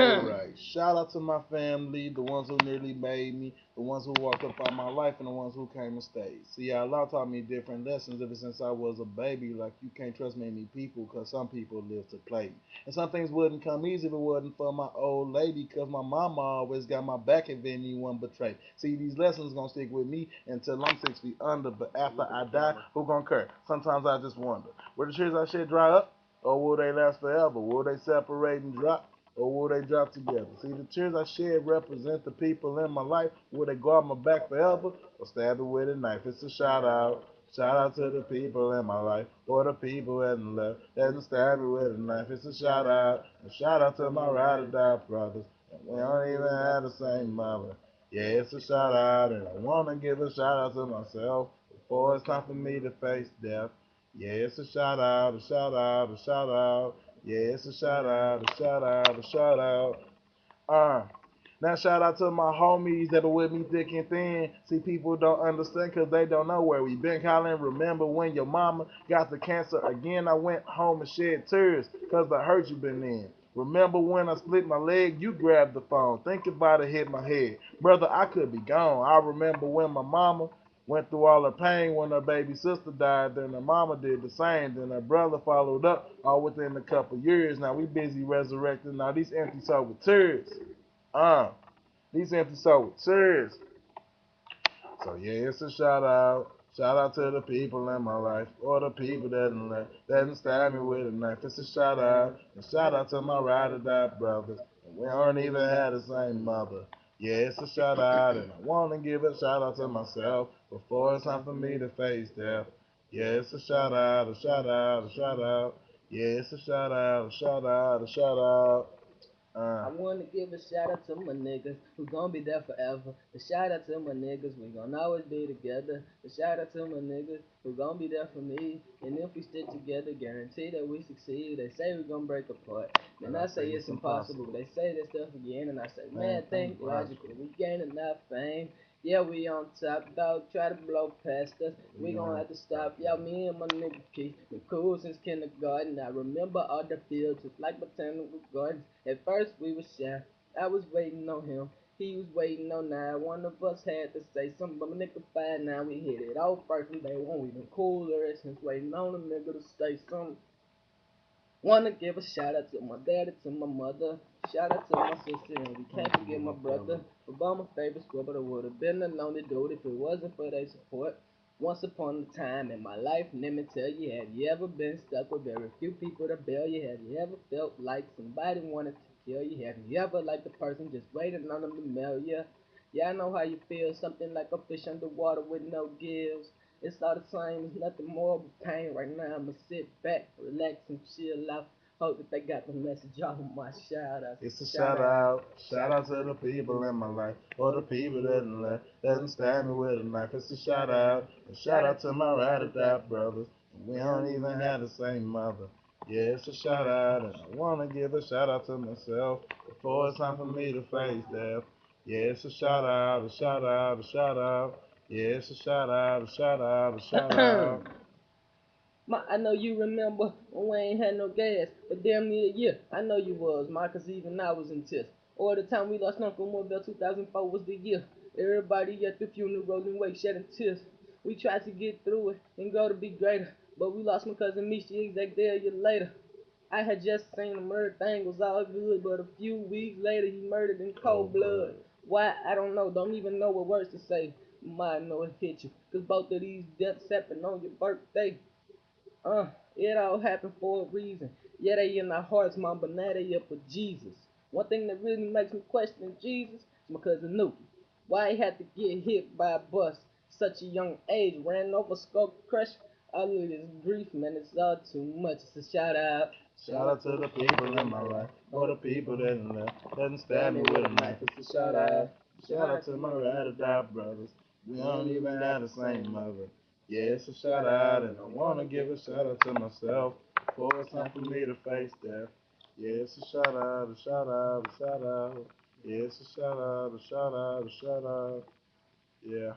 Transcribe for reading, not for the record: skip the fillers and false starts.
Alright, shout out to my family, the ones who nearly made me, the ones who walked up out my life, and the ones who came and stayed. See, Allah taught me different lessons ever since I was a baby. Like, you can't trust many people because some people live to play. And some things wouldn't come easy if it wasn't for my old lady because my mama always got my back if anyone betrayed. See, these lessons gonna stick with me until I'm 6 feet under, but after I die, who gonna care? Sometimes I just wonder, will the tears I shed dry up? Or will they last forever? Will they separate and drop? Or will they drop together? See, the tears I shed represent the people in my life. Will they guard my back forever or stab me with a knife? It's a shout out. Shout out to the people in my life, or the people in the left that stab me with a knife. It's a shout out. A shout out to my ride or die brothers. And we don't even have the same mother. Yeah, it's a shout out, and I wanna give a shout out to myself before it's time for me to face death. Yeah, it's a shout out, a shout out, a shout out. Yeah, it's a shout out, a shout out, a shout out. Uh, Now shout out to my homies that are with me thick and thin. See, people don't understand because they don't know where we been. Colin, remember when your mama got the cancer again? I went home and shed tears because the hurt you been in. Remember when I split my leg? You grabbed the phone. Think about it, hit my head. Brother, I could be gone. I remember when my mama went through all her pain when her baby sister died. Then her mama did the same. Then her brother followed up all within a couple years. Now we busy resurrecting all these empty souls with tears. Uh, these empty souls. Serious. So yeah, it's a shout out. Shout out to the people in my life, or the people that didn't stab me with a knife. It's a shout out. And shout out to my ride or die brothers. And we aren't even had the same mother. Yeah, it's a shout out, and I wanna give a shout out to myself before it's time for me to face death. Yeah, it's a shout out, a shout out, a shout out. Yeah, it's a shout out, a shout out, a shout out. I wanna give a shout out to my niggas who gon' be there forever. A shout out to my niggas, we gon' always be together. A shout out to my niggas who gon' be there for me. And if we stick together, guarantee that we succeed. They say we gon' break apart. Man, I say it's impossible. They say that stuff again, and I say, man, think logical. We gain enough fame. Yeah, we on top, dog. Try to blow past us. We gon' have to stop. Yeah, me and my nigga Keith been cool since kindergarten. I remember all the fields, just like botanical gardens. At first we was shy. I was waiting on him. He was waiting on I. One of us had to say something, but my nigga 5'9", we hit it off first from day one. We been cooler since waiting on a nigga to say something. Wanna give a shout out to my daddy, to my mother, shout out to my sister, and we can't forget my brother. About my favorite school, but I would have been a lonely dude if it wasn't for their support. Once upon a time in my life, let me tell you, have you ever been stuck with very few people to bail you? Have you ever felt like somebody wanted to kill you? Have you ever liked a person just waiting on them to mail you? Yeah, I know how you feel, something like a fish underwater with no gills. It's all the same, it's nothing more but pain right now. I'ma sit back, relax, and chill out. Hope that they got the message off of my shout out. It's a shout out. Shout out to the people in my life, or the people that didn't stab me with a knife. It's a shout out. A shout out to my ride or die brothers. We don't even have the same mother. Yeah, it's a shout out, and I wanna give a shout out to myself before it's time for me to face death. Yeah, it's a shout out, a shout out, a shout out. Yeah, it's a shout out, a shout out, a shout out. I know you remember when we ain't had no gas for damn near a year. I know you was, ma, 'cause even I was in tears. Or the time we lost Uncle Mobile 2004 was the year. Everybody at the funeral rolling away shedding tears. We tried to get through it and go to be greater. But we lost my cousin Misha exact day a year later. I had just seen him, everything was all good, but a few weeks later he murdered in cold blood. Why? I don't know, don't even know what words to say. Might know it hit you, 'cause both of these deaths happened on your birthday. Uh, it all happened for a reason. Yeah, they in our hearts, mom, but now they up for Jesus. One thing that really makes me question Jesus is my cousin Nuki. Why he had to get hit by a bus such a young age, ran over, skull crushed. All of this grief, man, it's all too much. It's a shout out. Shout out to the people in my life, or the people that didn't stab me with a knife. It's a shout out. Shout out to my ride or die brothers. We don't even have the same mother. Yeah, it's a shout out, and I wanna give a shout out to myself before it's time for me to face death. Yeah, it's a shout out, a shout out, a shout out. Yeah, it's a shout out, a shout out, a shout out. Yeah.